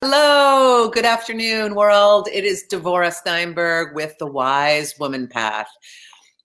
Hello, good afternoon, world. It is Devora Steinberg with the Wise Woman Path.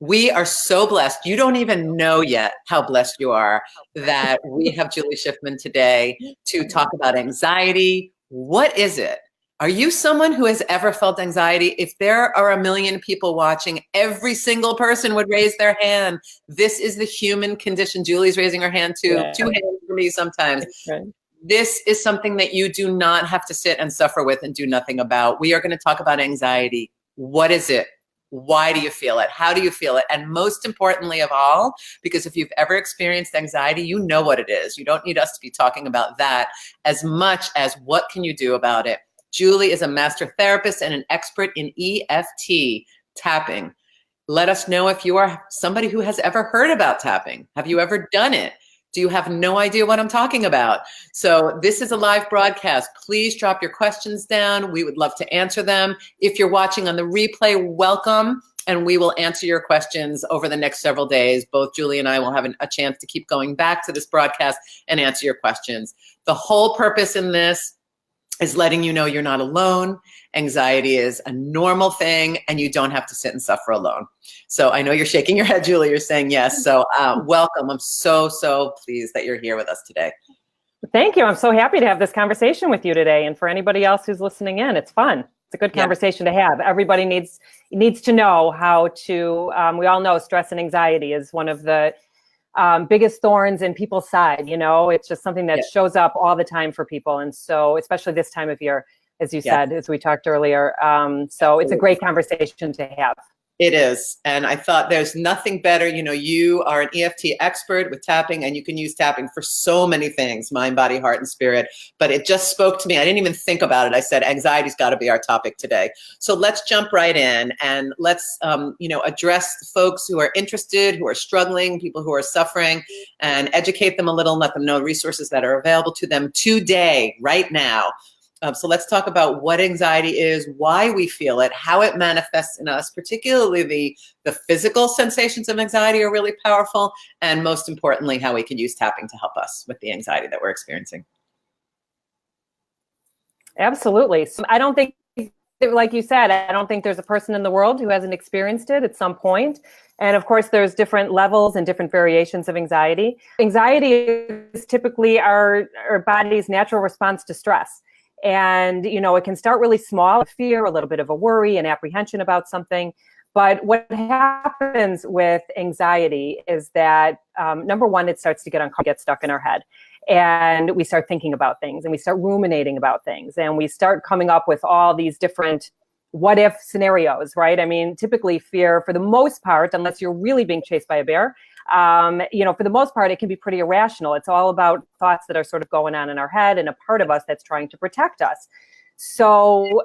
We are so blessed. You don't even know yet how blessed you are that we have Julie Schiffman today to talk about anxiety. What is it? Are you someone who has ever felt anxiety? If there are a million people watching, every single person would raise their hand. This is the human condition. Julie's raising her hand too. Yeah. Two hands for me sometimes. Right. This is something that you do not have to sit and suffer with and do nothing about. We are going to talk about anxiety. What is it? Why do you feel it? How do you feel it? And most importantly of all, because if you've ever experienced anxiety, you know what it is. You don't need us to be talking about that as much as what can you do about it. Julie is a master therapist and an expert in EFT tapping. Let us know if you are somebody who has ever heard about tapping. Have you ever done it? Do you have no idea what I'm talking about? So this is a live broadcast. Please drop your questions down. We would love to answer them. If you're watching on the replay, welcome. And we will answer your questions over the next several days. Both Julie and I will have a chance to keep going back to this broadcast and answer your questions. The whole purpose in this is letting you know you're not alone. Anxiety is a normal thing and you don't have to sit and suffer alone. So I know you're shaking your head, Julie, you're saying yes. So welcome. I'm so pleased that you're here with us today. Thank you. I'm so happy to have this conversation with you today. And for anybody else who's listening in, it's fun. It's a good conversation to have. Everybody needs to know how to, we all know stress and anxiety is one of the biggest thorns in people's side. You know, it's just something that shows up all the time for people. And so, especially this time of year, as you said, as we talked earlier. So it's a great conversation to have. It is. And I thought there's nothing better. You know, you are an EFT expert with tapping and you can use tapping for so many things, mind, body, heart, and spirit. But it just spoke to me. I didn't even think about it. I said, anxiety's got to be our topic today. So let's jump right in and let's, address folks who are interested, who are struggling, people who are suffering, and educate them a little, let them know resources that are available to them today, right now. So let's talk about what anxiety is, why we feel it, how it manifests in us, particularly the physical sensations of anxiety are really powerful, and most importantly, how we can use tapping to help us with the anxiety that we're experiencing. Absolutely. So I don't think, like you said, I don't think there's a person in the world who hasn't experienced it at some point. And of course, there's different levels and different variations of anxiety. Anxiety is typically our body's natural response to stress. And, you know, it can start really small, fear, a little bit of a worry and apprehension about something. But what happens with anxiety is that, number one, it starts to get stuck in our head. And we start thinking about things and we start ruminating about things. And we start coming up with all these different what if scenarios, right? I mean, typically fear, for the most part, unless you're really being chased by a bear, for the most part, it can be pretty irrational. It's all about thoughts that are sort of going on in our head and a part of us that's trying to protect us. So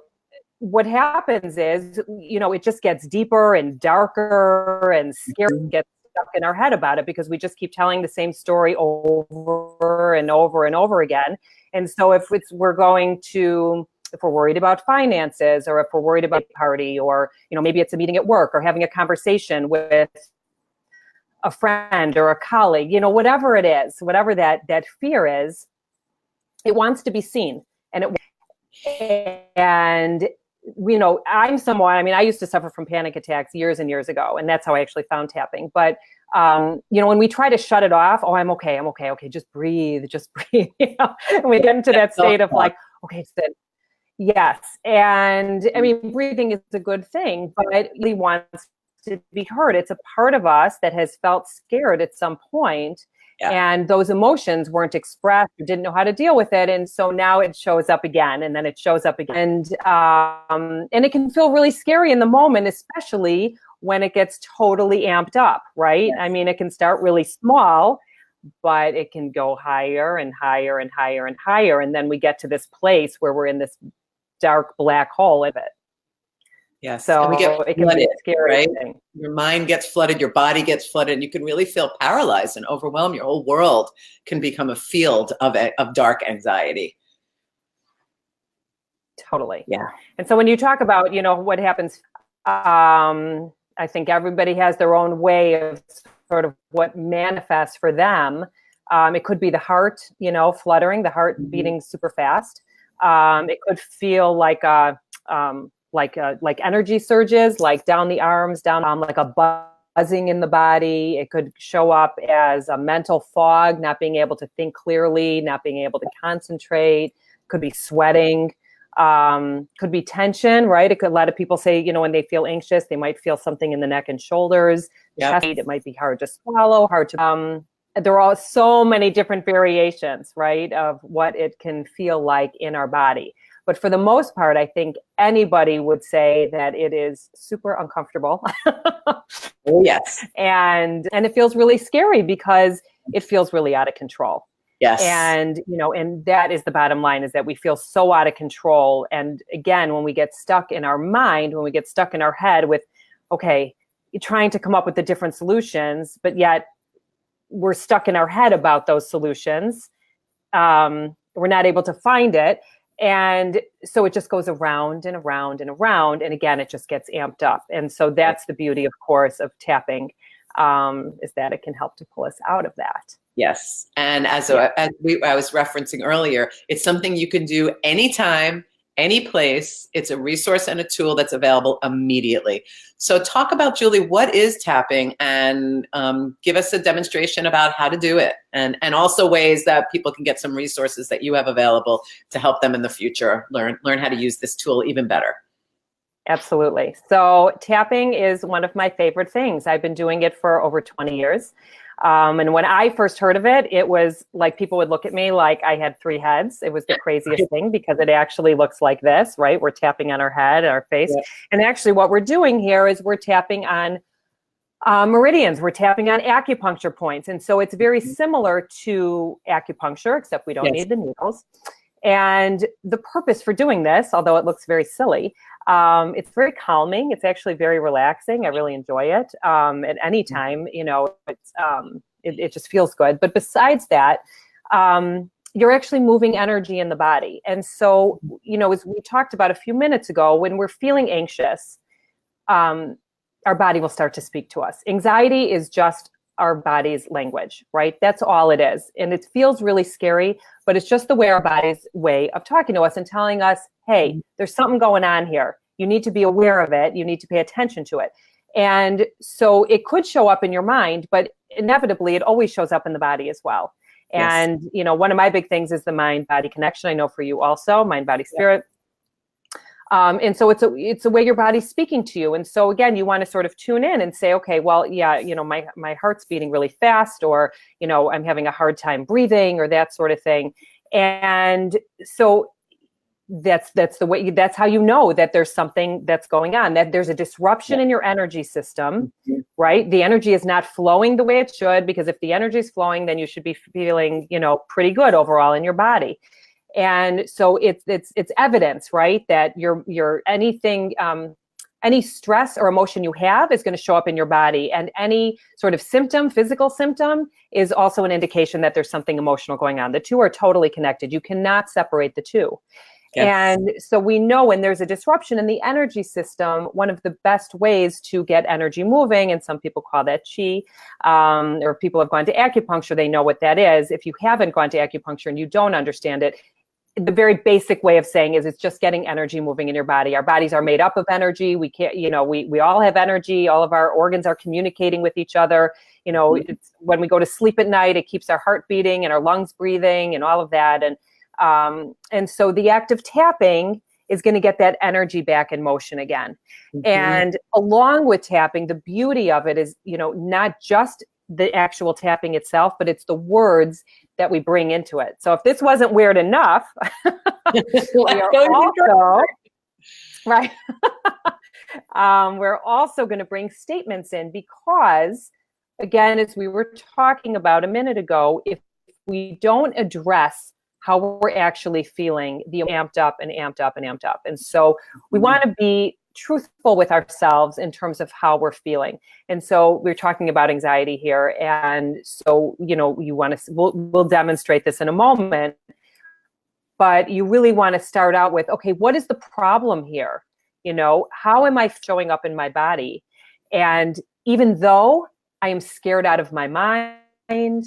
what happens is, you know, it just gets deeper and darker and scary, gets stuck in our head about it because we just keep telling the same story over and over and over again. And so if we're worried about finances, or if we're worried about a party, or, you know, maybe it's a meeting at work or having a conversation with a friend or a colleague, you know, whatever it is, whatever that fear is, it wants to be seen. And you know, I used to suffer from panic attacks years and years ago, and that's how I actually found tapping. But when we try to shut it off, I'm okay, just breathe. You know, and we get into that state of like, okay, yes. And I mean, breathing is a good thing, but it really wants to be heard. It's a part of us that has felt scared at some point, and those emotions weren't expressed or didn't know how to deal with it. And so now it shows up again, and then it shows up again. And it can feel really scary in the moment, especially when it gets totally amped up, right? Yes. I mean, it can start really small, but it can go higher and higher and higher and higher. And then we get to this place where we're in this dark black hole of it. Yes. So and we get it can be a scary right? thing. Your mind gets flooded, your body gets flooded, and you can really feel paralyzed and overwhelmed. Your whole world can become a field of dark anxiety. Totally. Yeah. And so when you talk about, you know, what happens, I think everybody has their own way of sort of what manifests for them. It could be the heart, you know, fluttering, the heart beating super fast. It could feel like like energy surges, like down the arms, down like a buzzing in the body. It could show up as a mental fog, not being able to think clearly, not being able to concentrate. Could be sweating. Could be tension, right? A lot of people say, when they feel anxious, they might feel something in the neck and shoulders, chest. It might be hard to swallow, hard to. There are so many different variations, right, of what it can feel like in our body. But for the most part, I think anybody would say that it is super uncomfortable. Oh, yes. And it feels really scary because it feels really out of control. Yes. And, and that is the bottom line, is that we feel so out of control. And again, when we get stuck in our mind, when we get stuck in our head with, okay, trying to come up with the different solutions, but yet we're stuck in our head about those solutions. We're not able to find it. And so it just goes around and around and around. And again, it just gets amped up. And so that's the beauty, of course, of tapping, is that it can help to pull us out of that. Yes. And I was referencing earlier, it's something you can do anytime, any place. It's a resource and a tool that's available immediately. So talk about, Julie, what is tapping, and give us a demonstration about how to do it, and also ways that people can get some resources that you have available to help them in the future learn how to use this tool even better. Absolutely. So tapping is one of my favorite things. I've been doing it for over 20 years. And when I first heard of it, it was like people would look at me like I had 3 heads. It was the craziest thing, because it actually looks like this, right? We're tapping on our head, our face. Yeah. And actually what we're doing here is we're tapping on meridians. We're tapping on acupuncture points. And so it's very similar to acupuncture, except we don't need the needles. And the purpose for doing this, although it looks very silly, it's very calming. It's actually very relaxing. I really enjoy it. At any time, it just feels good. But besides that, you're actually moving energy in the body. And so, as we talked about a few minutes ago, when we're feeling anxious, our body will start to speak to us. Anxiety is just our body's language, right? That's all it is. And it feels really scary, but it's just our body's way of talking to us and telling us, hey, there's something going on here. You need to be aware of it. You need to pay attention to it. And so it could show up in your mind, but inevitably it always shows up in the body as well. And, one of my big things is the mind-body connection. I know for you also, mind, body, spirit. And so it's a way your body's speaking to you. And so again, you want to sort of tune in and say, okay, well, yeah, my heart's beating really fast, or, I'm having a hard time breathing, or that sort of thing. And so that's the way, that's how you know that there's something that's going on, that there's a disruption in your energy system, right? The energy is not flowing the way it should, because if the energy is flowing, then you should be feeling, pretty good overall in your body. And so it's evidence, right, that your anything, any stress or emotion you have is going to show up in your body, and any sort of symptom, physical symptom, is also an indication that there's something emotional going on. The two are totally connected. You cannot separate the two. Yes. And so we know when there's a disruption in the energy system, one of the best ways to get energy moving, and some people call that qi, or people have gone to acupuncture, they know what that is. If you haven't gone to acupuncture and you don't understand it, the very basic way of saying is it's just getting energy moving in your body. Our bodies are made up of energy. We can't, we all have energy. All of our organs are communicating with each other. It's, when we go to sleep at night, it keeps our heart beating and our lungs breathing and all of that. And so the act of tapping is going to get that energy back in motion again. And along with tapping, the beauty of it is, not just the actual tapping itself, but it's the words that we bring into it. So if this wasn't weird enough, we're also going to bring statements in, because again, as we were talking about a minute ago, if we don't address how we're actually feeling, the amped up and amped up and amped up. And so we want to be truthful with ourselves in terms of how we're feeling. And so we're talking about anxiety here. And so, you want to, we'll demonstrate this in a moment, but you really want to start out with, okay, what is the problem here? How am I showing up in my body? And even though I am scared out of my mind,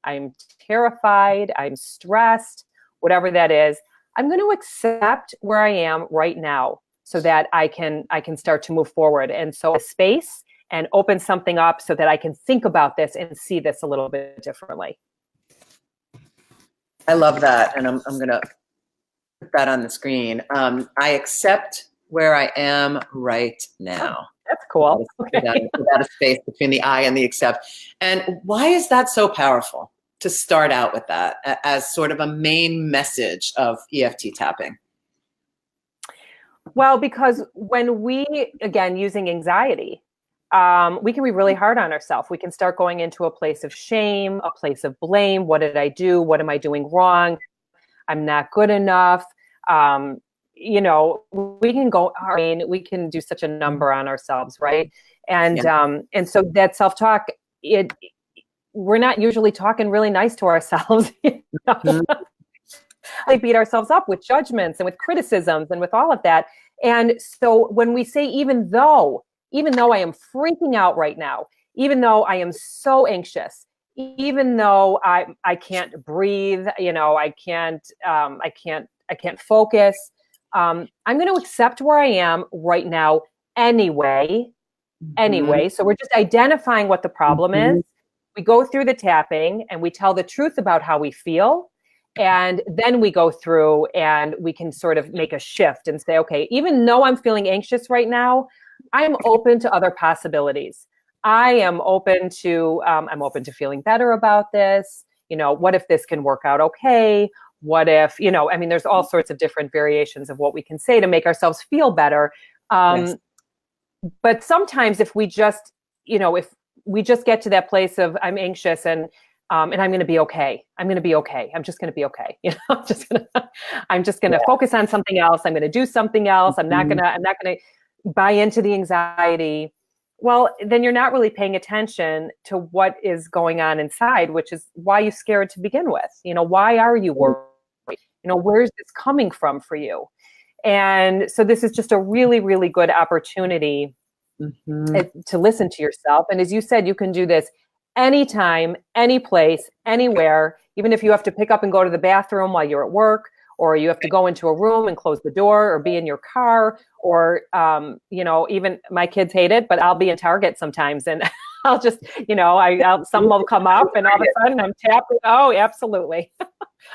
I'm terrified, I'm stressed, whatever that is, I'm going to accept where I am right now so that I can start to move forward. And so a space and open something up so that I can think about this and see this a little bit differently. I love that. And I'm going to put that on the screen. I accept where I am right now. That's cool. Without a space between the I and the accept. And why is that so powerful to start out with that as sort of a main message of EFT tapping? Well, because when we, again, using anxiety, we can be really hard on ourselves. We can start going into a place of shame, a place of blame. What did I do? What am I doing wrong? I'm not good enough. You know, we can go, I mean, we can do such a number on ourselves, right? And so that self-talk, we're not usually talking really nice to ourselves. You know? We beat ourselves up with judgments and with criticisms and with all of that. And so when we say, even though I am freaking out right now, even though I am so anxious, even though I can't breathe, you know, I can't focus, I'm going to accept where I am right now anyway. So we're just identifying what the problem is. We go through the tapping and we tell the truth about how we feel. And then we go through and we can sort of make a shift and say, okay, even though I'm feeling anxious right now, I'm open to other possibilities. I'm open to feeling better about this. You know, what if this can work out okay? What if, you know, I mean, there's all sorts of different variations of what we can say to make ourselves feel better. Yes. But sometimes if we just get to that place of I'm anxious and I'm going to be okay. I'm going to be okay. I'm just going to be okay. You know, I'm just going to focus on something else. I'm going to do something else. I'm not going to buy into the anxiety. Well, then you're not really paying attention to what is going on inside, which is why you're scared to begin with. You know, why are you worried? You know, where's this coming from for you? And so this is just a really, really good opportunity to listen to yourself. And as you said, you can do this anytime, any place, anywhere, even if you have to pick up and go to the bathroom while you're at work, or you have to go into a room and close the door, or be in your car, or, you know, even my kids hate it, but I'll be in Target sometimes and I'll just, you know, something will come up and all of a sudden I'm tapping. Oh, absolutely.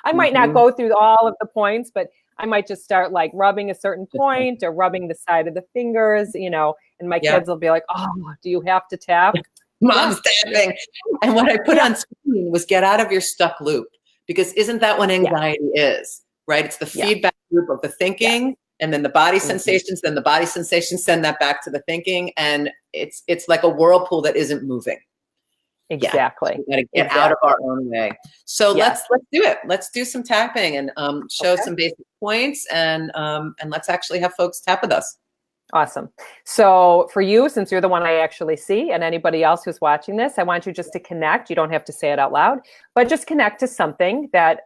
I might not go through all of the points, but I might just start like rubbing a certain point or rubbing the side of the fingers, you know, and my kids will be like, oh, do you have to tap? Mom's tapping. And what I put on screen was get out of your stuck loop, because isn't that what anxiety is, right? It's the feedback loop of the thinking and then the body sensations, then the body sensations send that back to the thinking. And it's like a whirlpool that isn't moving. Exactly. We got to get out of our own way. So let's do it. Let's do some tapping and show some basic points and let's actually have folks tap with us. Awesome. So for you, since you're the one I actually see, and anybody else who's watching this, I want you just to connect. You don't have to say it out loud, but just connect to something that,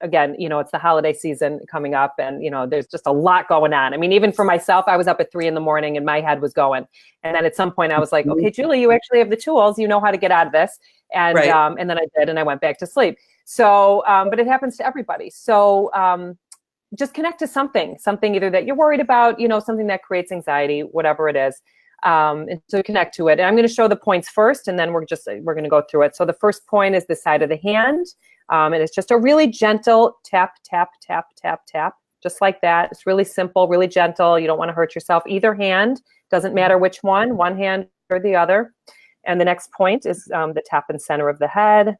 again, you know, it's the holiday season coming up and, you know, there's just a lot going on. I mean, even for myself, I was up at 3 a.m. and my head was going. And then at some point I was like, okay, Julie, you actually have the tools. You know how to get out of this. And, and then I did, and I went back to sleep. So, but it happens to everybody. So, just connect to something either that you're worried about, you know, something that creates anxiety, whatever it is. And so connect to it. And I'm going to show the points first, and then we're going to go through it. So the first point is the side of the hand. And it's just a really gentle tap, tap, tap, tap, tap, just like that. It's really simple, really gentle. You don't want to hurt yourself. Either hand, doesn't matter which one hand or the other. And the next point is the tap in center of the head,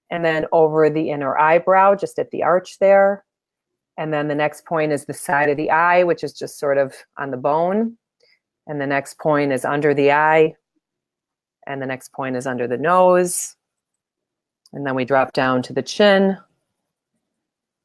and then over the inner eyebrow, just at the arch there. And then the next point is the side of the eye, which is just sort of on the bone. And the next point is under the eye. And the next point is under the nose. And then we drop down to the chin.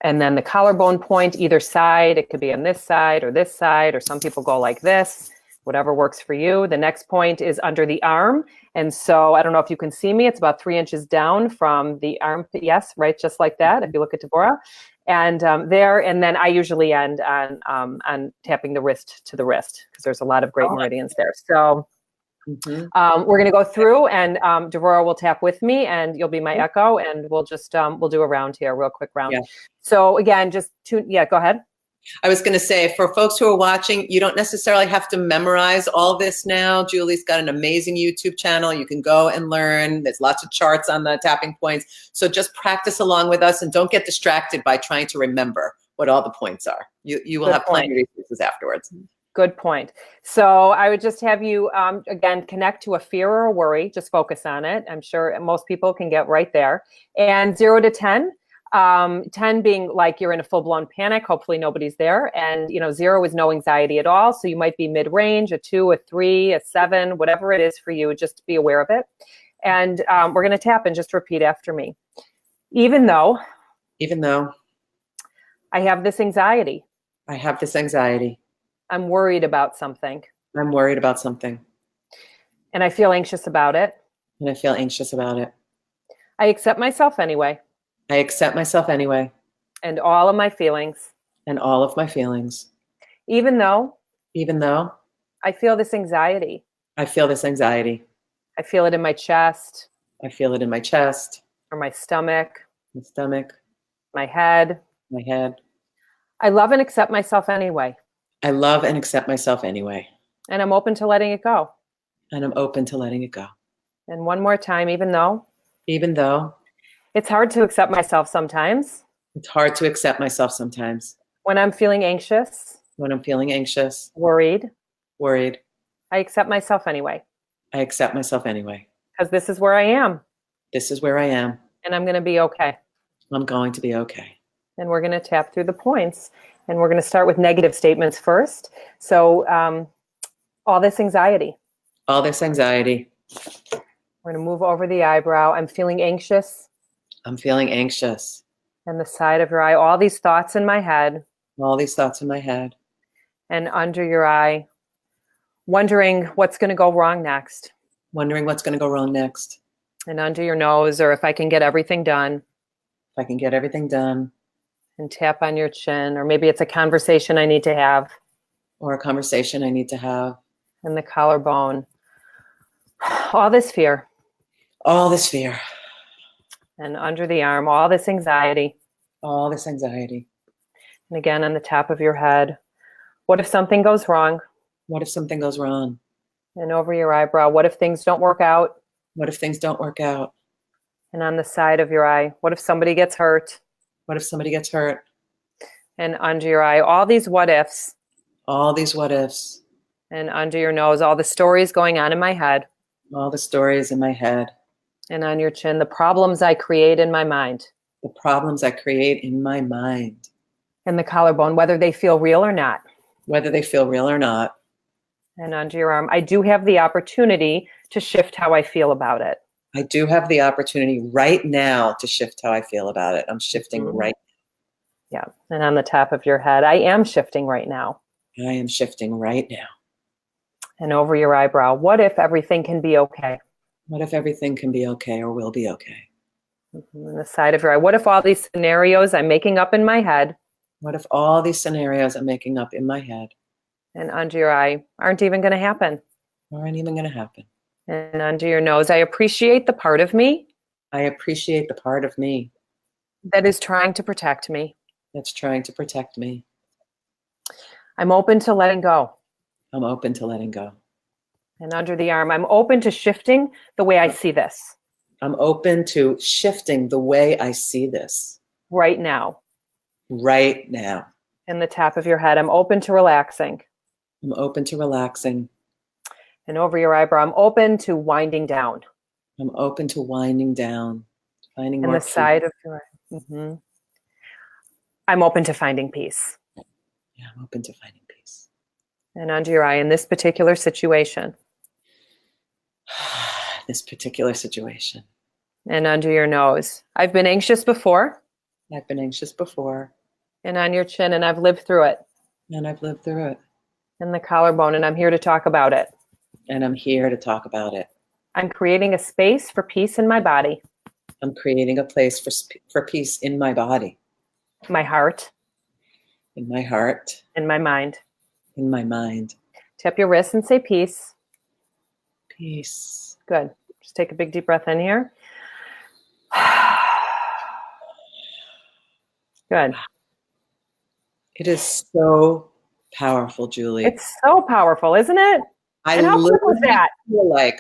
And then the collarbone point, either side. It could be on this side, or some people go like this, whatever works for you. The next point is under the arm. And so I don't know if you can see me. It's about 3 inches down from the armpit. Yes, right, just like that, if you look at Deborah. And there, and then I usually end on tapping the wrist to the wrist, because there's a lot of great meridians there. So We're going to go through, and Devorah will tap with me, and you'll be my echo, and we'll just we'll do a round here, a real quick round. Yeah. So again, just go ahead. I was going to say, for folks who are watching, you don't necessarily have to memorize all this now. Julie's got an amazing YouTube channel. You can go and learn. There's lots of charts on the tapping points. So just practice along with us and don't get distracted by trying to remember what all the points are. You will have plenty of resources afterwards. Good point. So I would just have you, again, connect to a fear or a worry. Just focus on it. I'm sure most people can get right there. And 0 to 10. 10 being like you're in a full-blown panic, hopefully nobody's there, and 0 is no anxiety at all, so you might be mid-range, a 2, a 3, a 7, whatever it is for you, just be aware of it. And we're going to tap and just repeat after me. Even though I have this anxiety, I'm worried about something, and I feel anxious about it, I accept myself anyway, and all of my feelings, even though I feel this anxiety, I feel it in my chest, or my stomach, my head. I love and accept myself anyway, and I'm open to letting it go. And one more time, even though it's hard to accept myself sometimes. When I'm feeling anxious, worried, I accept myself anyway. Because this is where I am. And I'm going to be okay. And we're going to tap through the points. And we're going to start with negative statements first. So all this anxiety. We're going to move over the eyebrow. I'm feeling anxious. And the side of your eye. All these thoughts in my head. And under your eye. Wondering what's going to go wrong next. And under your nose, or if I can get everything done. And tap on your chin, or maybe it's a conversation I need to have. And the collarbone. All this fear. And under the arm, all this anxiety. And again, on the top of your head. What if something goes wrong? And over your eyebrow, what if things don't work out? And on the side of your eye, what if somebody gets hurt? And under your eye, all these what ifs. And under your nose, all the stories going on in my head. And on your chin, the problems I create in my mind. And the collarbone, whether they feel real or not. And under your arm, I do have the opportunity to shift how I feel about it. I'm shifting right now. Yeah. And on the top of your head, I am shifting right now. And over your eyebrow, what if everything can be okay? Or will be okay? And the side of your eye, what if all these scenarios I'm making up in my head? And under your eye aren't even going to happen. And under your nose, I appreciate the part of me. That is trying to protect me. I'm open to letting go. And under the arm, I'm open to shifting the way I see this. Right now. And the top of your head, I'm open to relaxing. And over your eyebrow, I'm open to winding down. Finding And more the side of your eye. I'm open to finding peace. And under your eye, in this particular situation. And under your nose. I've been anxious before. And on your chin, and I've lived through it. And the collarbone, and I'm here to talk about it. I'm creating a space for peace in my body. My heart. In my heart. In my mind. In my mind. Tap your wrists and say peace. Peace. Good. Just take a big deep breath in here. Good. It is so powerful, Julie. It's so powerful, isn't it? And how quick was that?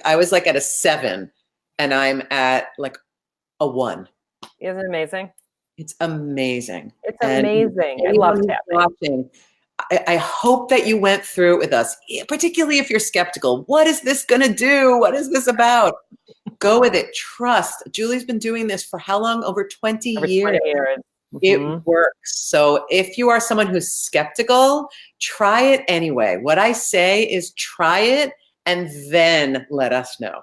I was like at a 7 and I'm at like a 1. Isn't it amazing? It's amazing. It's amazing. I love tapping. I hope that you went through it with us, particularly if you're skeptical. What is this going to do? What is this about? Go with it. Trust. Julie's been doing this for how long? Over 20 years. 20 years. It works. So if you are someone who's skeptical, try it anyway. What I say is try it and then let us know.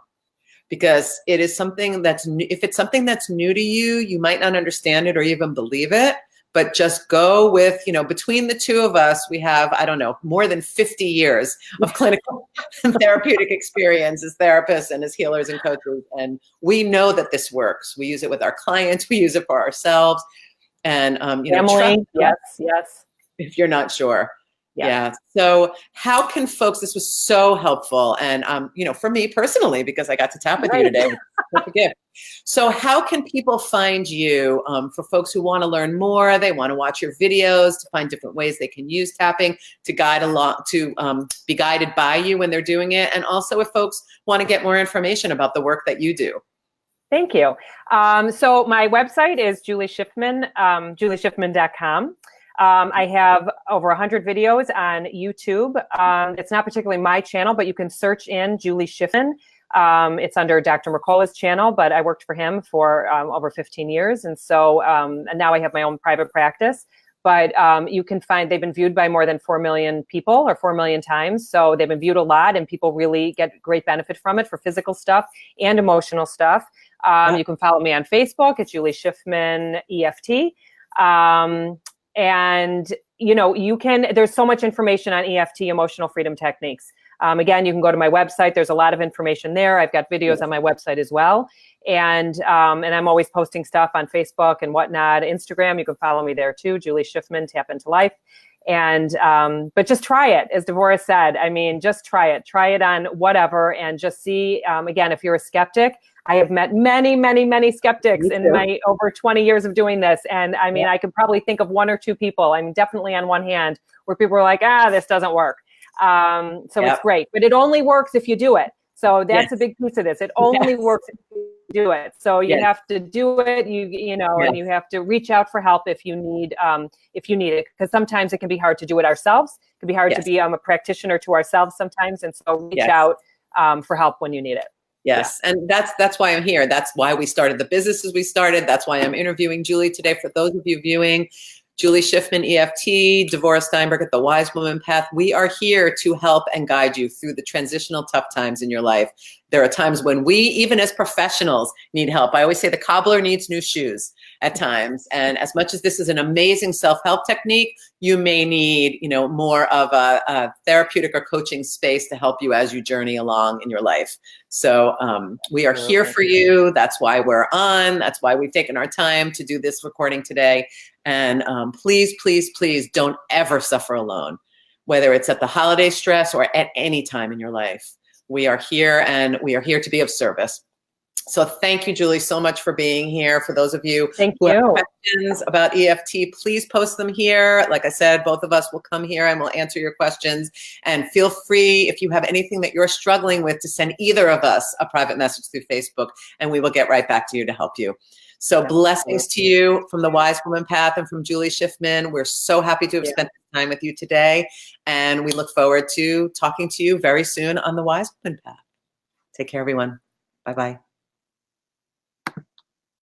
Because it is something that's new. If it's something that's new to you, you might not understand it or even believe it. But just go with, between the two of us, we have, I don't know, more than 50 years of clinical and therapeutic experience as therapists and as healers and coaches. And we know that this works. We use it with our clients. We use it for ourselves. And, Emily, yes. If you're not sure. Yeah. So how can folks, this was so helpful. And, for me personally, because I got to tap with you today, such a gift. So how can people find you for folks who want to learn more? They want to watch your videos, to find different ways they can use tapping to guide along, to be guided by you when they're doing it. And also if folks want to get more information about the work that you do. Thank you. So my website is Julie Schiffman, julieschiffman.com. I have over 100 videos on YouTube. It's not particularly my channel, but you can search in Julie Schiffman. It's under Dr. Mercola's channel, but I worked for him for over 15 years. And so and now I have my own private practice. But you can find they've been viewed by more than 4 million people or 4 million times. So they've been viewed a lot and people really get great benefit from it for physical stuff and emotional stuff. You can follow me on Facebook at Julie Schiffman EFT. And, you can, there's so much information on EFT, emotional freedom techniques. Again, you can go to my website. There's a lot of information there. I've got videos on my website as well. And I'm always posting stuff on Facebook and whatnot. Instagram, you can follow me there too. Julie Schiffman, Tap Into Life. And, but just try it. As Devorah said, just try it. Try it on whatever and just see, again, if you're a skeptic, I have met many, many, many skeptics in my over 20 years of doing this. And I could probably think of 1 or 2 people, definitely on one hand, where people are like, this doesn't work. It's great, but it only works if you do it. So that's a big piece of this. It only works if you do it. So you have to do it, and you have to reach out for help if you need it, because sometimes it can be hard to do it ourselves. It can be hard to be a practitioner to ourselves sometimes. And so reach out for help when you need it. Yes. Yeah. And that's why I'm here. That's why we started the businesses we started. That's why I'm interviewing Julie today. For those of you viewing, Julie Schiffman, EFT, Devorah Steinberg at the Wise Woman Path. We are here to help and guide you through the transitional tough times in your life. There are times when we, even as professionals, need help. I always say the cobbler needs new shoes at times. And as much as this is an amazing self-help technique, you may need, more of a therapeutic or coaching space to help you as you journey along in your life. So we are here for you. That's why we're on. That's why we've taken our time to do this recording today. And please, please, please don't ever suffer alone, whether it's at the holiday stress or at any time in your life. We are here and we are here to be of service. So thank you, Julie, so much for being here. For those of you who have questions about EFT, please post them here. Like I said, both of us will come here and we'll answer your questions. And feel free, if you have anything that you're struggling with, to send either of us a private message through Facebook, and we will get right back to you to help you. So blessings to you from the Wise Woman Path and from Julie Schiffman. We're so happy to have spent time with you today. And we look forward to talking to you very soon on the Wise Woman Path. Take care, everyone. Bye-bye.